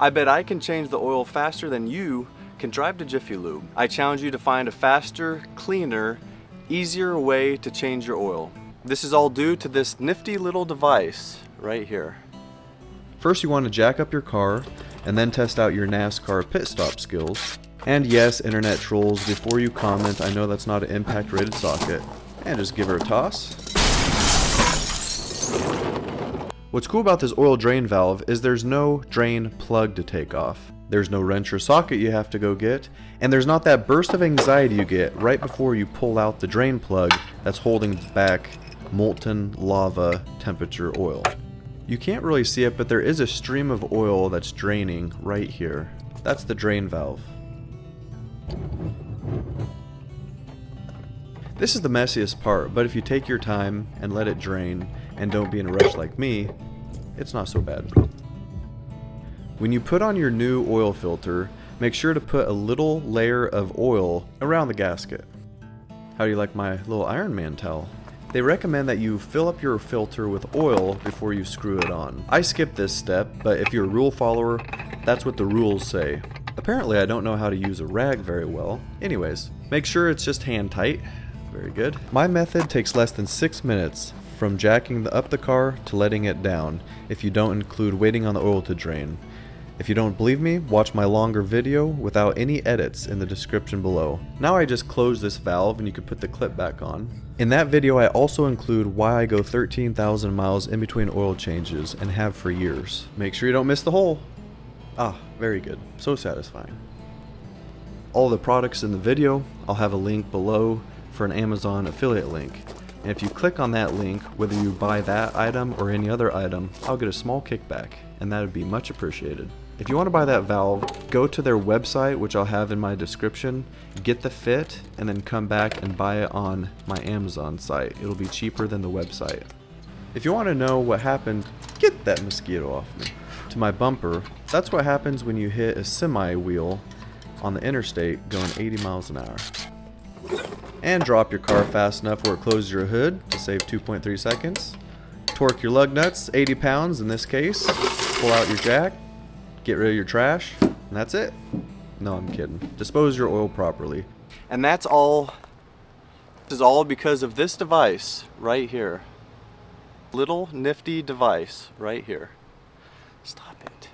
I bet I can change the oil faster than you can drive to Jiffy Lube. I challenge you to find a faster, cleaner, easier way to change your oil. This is all due to this nifty little device right here. First you want to jack up your car and then test out your NASCAR pit stop skills. And yes, internet trolls, before you comment, I know that's not an impact rated socket. And just give her a toss. What's cool about this oil drain valve is there's no drain plug to take off. There's no wrench or socket you have to go get, and there's not that burst of anxiety you get right before you pull out the drain plug that's holding back molten lava temperature oil. You can't really see it, but there is a stream of oil that's draining right here. That's the drain valve. This is the messiest part, but if you take your time and let it drain and don't be in a rush like me, it's not so bad. When you put on your new oil filter, make sure to put a little layer of oil around the gasket. How do you like my little Iron Man towel? They recommend that you fill up your filter with oil before you screw it on. I skipped this step, but if you're a rule follower, that's what the rules say. Apparently I don't know how to use a rag very well. Anyways, make sure it's just hand tight. Very good. My method takes less than 6 minutes from jacking up the car to letting it down, if you don't include waiting on the oil to drain. If you don't believe me, watch my longer video without any edits in the description below. Now I just close this valve and you can put the clip back on. In that video I also include why I go 13,000 miles in between oil changes and have for years. Make sure you don't miss the hole. Ah, very good. So satisfying. All the products in the video, I'll have a link below for an Amazon affiliate link. And if you click on that link, whether you buy that item or any other item, I'll get a small kickback, and that would be much appreciated. If you want to buy that valve, go to their website, which I'll have in my description, get the fit, and then come back and buy it on my Amazon site. It'll be cheaper than the website. If you want to know what happened, get that mosquito off me, to my bumper, that's what happens when you hit a semi wheel on the interstate going 80 miles an hour. And drop your car fast enough where it closes your hood to save 2.3 seconds. Torque your lug nuts, 80 pounds in this case. Pull out your jack, get rid of your trash, and that's it. No, I'm kidding. Dispose your oil properly. And that's all. This is all because of this device right here. Little nifty device right here. Stop it.